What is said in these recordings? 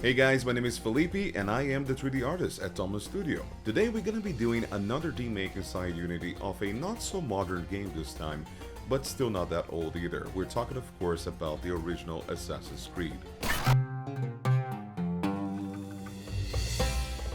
Hey guys, my name is Felipe and I am the 3D artist at Thomas Studio. Today we're gonna be doing another remake inside Unity of a not so modern game this time, but still not that old either. We're talking of course about the original Assassin's Creed.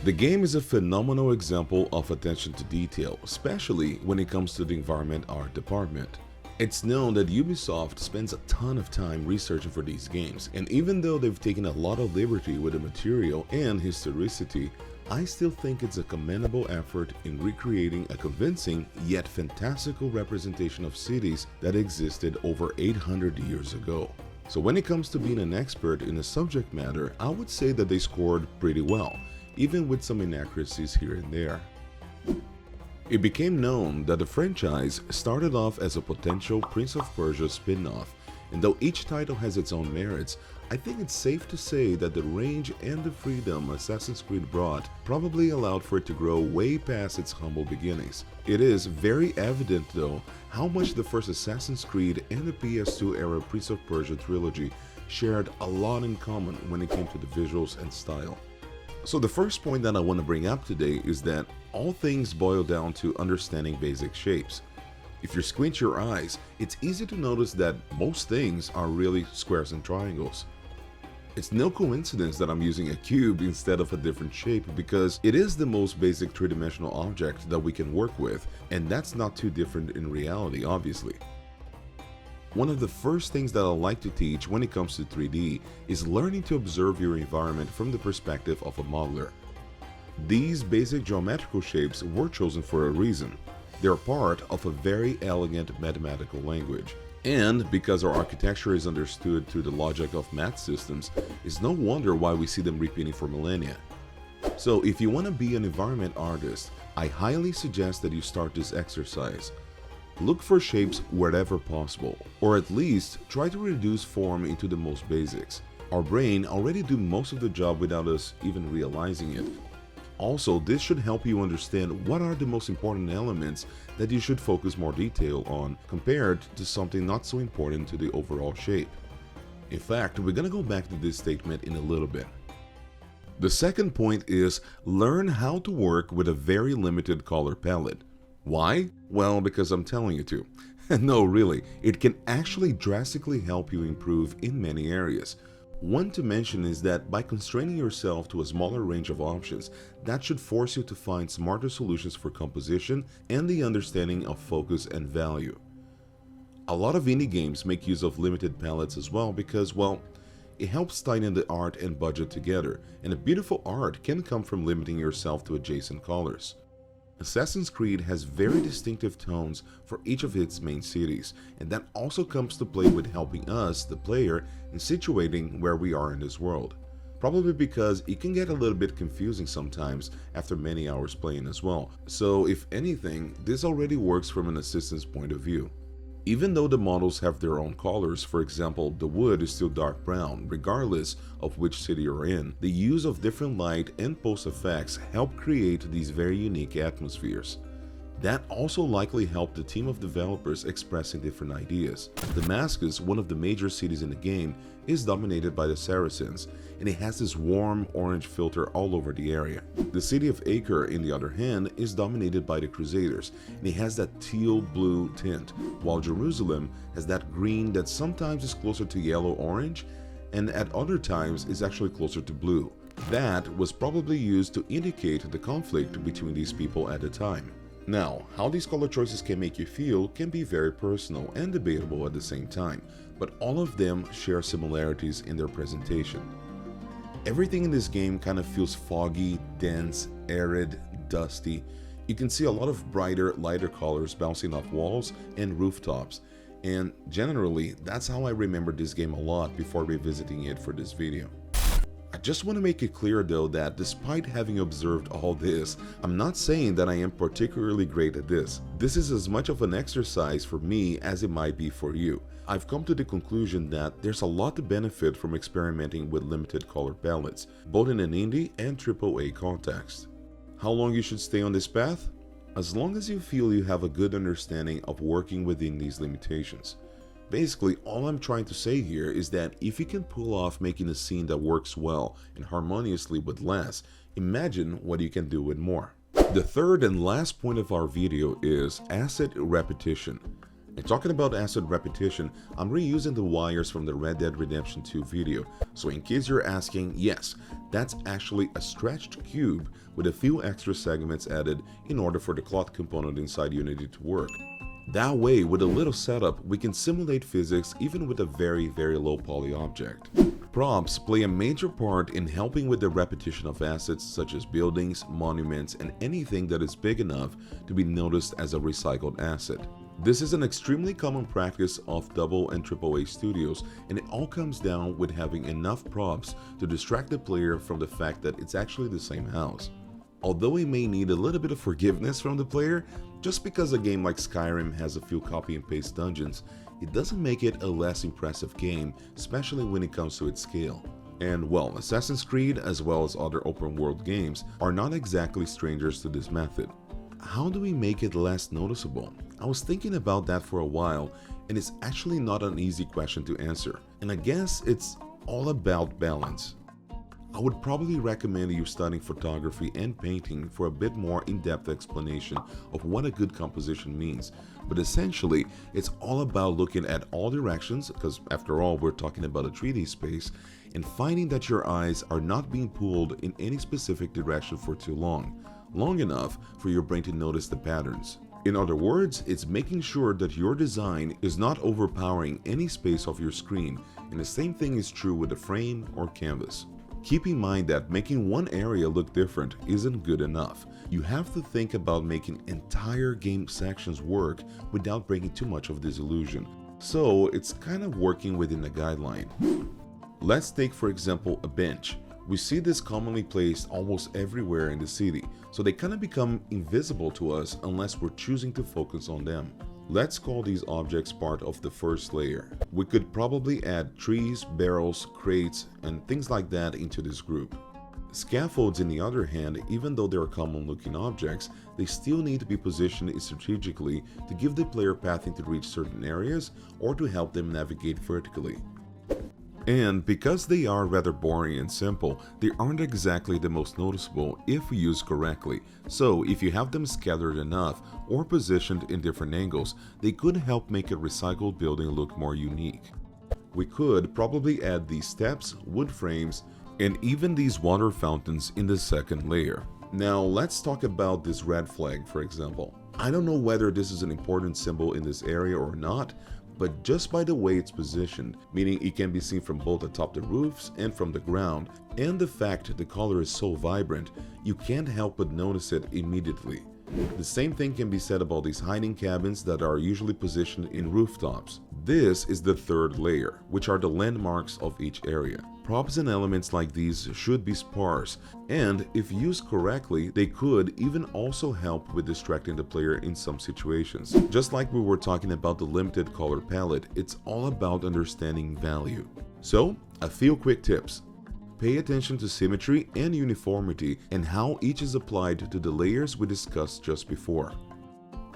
The game is a phenomenal example of attention to detail, especially when it comes to the environment art department. It's known that Ubisoft spends a ton of time researching for these games, and even though they've taken a lot of liberty with the material and historicity, I still think it's a commendable effort in recreating a convincing yet fantastical representation of cities that existed over 800 years ago. So when it comes to being an expert in a subject matter, I would say that they scored pretty well, even with some inaccuracies here and there. It became known that the franchise started off as a potential Prince of Persia spin-off, and though each title has its own merits, I think it's safe to say that the range and the freedom Assassin's Creed brought probably allowed for it to grow way past its humble beginnings. It is very evident though how much the first Assassin's Creed and the PS2 era Prince of Persia trilogy shared a lot in common when it came to the visuals and style. So the first point that I want to bring up today is that all things boil down to understanding basic shapes. If you squint your eyes, it's easy to notice that most things are really squares and triangles. It's no coincidence that I'm using a cube instead of a different shape because it is the most basic three-dimensional object that we can work with, and that's not too different in reality, obviously. One of the first things that I like to teach when it comes to 3D is learning to observe your environment from the perspective of a modeler. These basic geometrical shapes were chosen for a reason. They're part of a very elegant mathematical language. And because our architecture is understood through the logic of math systems, it's no wonder why we see them repeating for millennia. So if you want to be an environment artist, I highly suggest that you start this exercise. Look for shapes wherever possible, or at least try to reduce form into the most basics. Our brain already do most of the job without us even realizing it. Also, this should help you understand what are the most important elements that you should focus more detail on compared to something not so important to the overall shape. In fact, we're gonna go back to this statement in a little bit. The second point is learn how to work with a very limited color palette. Why? Well, because I'm telling you to. No, really, it can actually drastically help you improve in many areas. One to mention is that by constraining yourself to a smaller range of options, that should force you to find smarter solutions for composition and the understanding of focus and value. A lot of indie games make use of limited palettes as well because, well, it helps tighten the art and budget together, and a beautiful art can come from limiting yourself to adjacent colors. Assassin's Creed has very distinctive tones for each of its main cities, and that also comes to play with helping us, the player, in situating where we are in this world. Probably because it can get a little bit confusing sometimes after many hours playing as well, so if anything, this already works from an assistant's point of view. Even though the models have their own colors, for example, the wood is still dark brown, regardless of which city you're in, the use of different light and post effects help create these very unique atmospheres. That also likely helped the team of developers expressing different ideas. Damascus, one of the major cities in the game, is dominated by the Saracens, and it has this warm orange filter all over the area. The city of Acre, in the other hand, is dominated by the Crusaders, and it has that teal blue tint, while Jerusalem has that green that sometimes is closer to yellow-orange, and at other times is actually closer to blue. That was probably used to indicate the conflict between these people at the time. Now, how these color choices can make you feel can be very personal and debatable at the same time, but all of them share similarities in their presentation. Everything in this game kind of feels foggy, dense, arid, dusty. You can see a lot of brighter, lighter colors bouncing off walls and rooftops, and generally, that's how I remember this game a lot before revisiting it for this video. I just want to make it clear though that despite having observed all this, I'm not saying that I am particularly great at this. This is as much of an exercise for me as it might be for you. I've come to the conclusion that there's a lot to benefit from experimenting with limited color palettes, both in an indie and AAA context. How long you should stay on this path? As long as you feel you have a good understanding of working within these limitations. Basically, all I'm trying to say here is that if you can pull off making a scene that works well and harmoniously with less, imagine what you can do with more. The third and last point of our video is asset repetition. And talking about asset repetition, I'm reusing the wires from the Red Dead Redemption 2 video. So in case you're asking, yes, that's actually a stretched cube with a few extra segments added in order for the cloth component inside Unity to work. That way, with a little setup, we can simulate physics even with a very low poly object. Props play a major part in helping with the repetition of assets such as buildings, monuments, and anything that is big enough to be noticed as a recycled asset. This is an extremely common practice of AA and AAA studios, and it all comes down with having enough props to distract the player from the fact that it's actually the same house. Although it may need a little bit of forgiveness from the player, just because a game like Skyrim has a few copy and paste dungeons, it doesn't make it a less impressive game, especially when it comes to its scale. And well, Assassin's Creed as well as other open world games are not exactly strangers to this method. How do we make it less noticeable? I was thinking about that for a while, and it's actually not an easy question to answer, and I guess it's all about balance. I would probably recommend you studying photography and painting for a bit more in-depth explanation of what a good composition means, but essentially it's all about looking at all directions, because after all we're talking about a 3D space, and finding that your eyes are not being pulled in any specific direction for too long enough for your brain to notice the patterns. In other words, it's making sure that your design is not overpowering any space of your screen, and the same thing is true with a frame or canvas. Keep in mind that making one area look different isn't good enough. You have to think about making entire game sections work without breaking too much of this illusion. So it's kind of working within a guideline. Let's take for example a bench. We see this commonly placed almost everywhere in the city, so they kind of become invisible to us unless we're choosing to focus on them. Let's call these objects part of the first layer. We could probably add trees, barrels, crates, and things like that into this group. Scaffolds, on the other hand, even though they are common looking objects, they still need to be positioned strategically to give the player pathing to reach certain areas or to help them navigate vertically. And because they are rather boring and simple, they aren't exactly the most noticeable if used correctly. So if you have them scattered enough or positioned in different angles, they could help make a recycled building look more unique. We could probably add these steps, wood frames, and even these water fountains in the second layer. Now let's talk about this red flag, for example. I don't know whether this is an important symbol in this area or not, but just by the way it's positioned, meaning it can be seen from both atop the roofs and from the ground, and the fact the color is so vibrant, you can't help but notice it immediately. The same thing can be said about these hiding cabins that are usually positioned in rooftops. This is the third layer, which are the landmarks of each area. Props and elements like these should be sparse, and if used correctly, they could even also help with distracting the player in some situations. Just like we were talking about the limited color palette, it's all about understanding value. So, a few quick tips. Pay attention to symmetry and uniformity and how each is applied to the layers we discussed just before.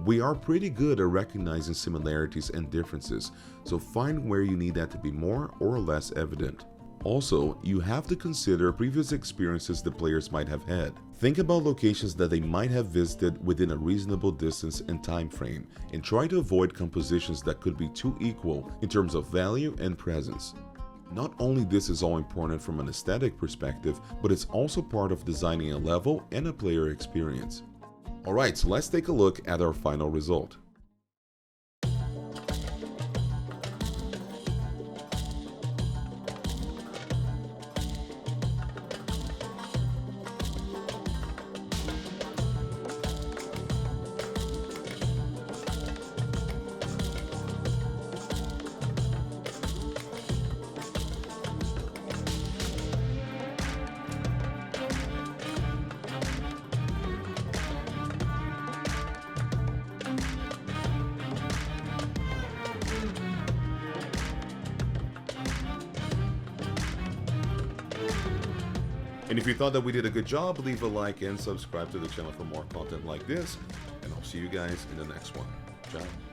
We are pretty good at recognizing similarities and differences, so find where you need that to be more or less evident. Also, you have to consider previous experiences the players might have had. Think about locations that they might have visited within a reasonable distance and time frame, and try to avoid compositions that could be too equal in terms of value and presence. Not only this is all important from an aesthetic perspective, but it's also part of designing a level and a player experience. Alright, so let's take a look at our final result. And if you thought that we did a good job, leave a like and subscribe to the channel for more content like this. And I'll see you guys in the next one. Ciao.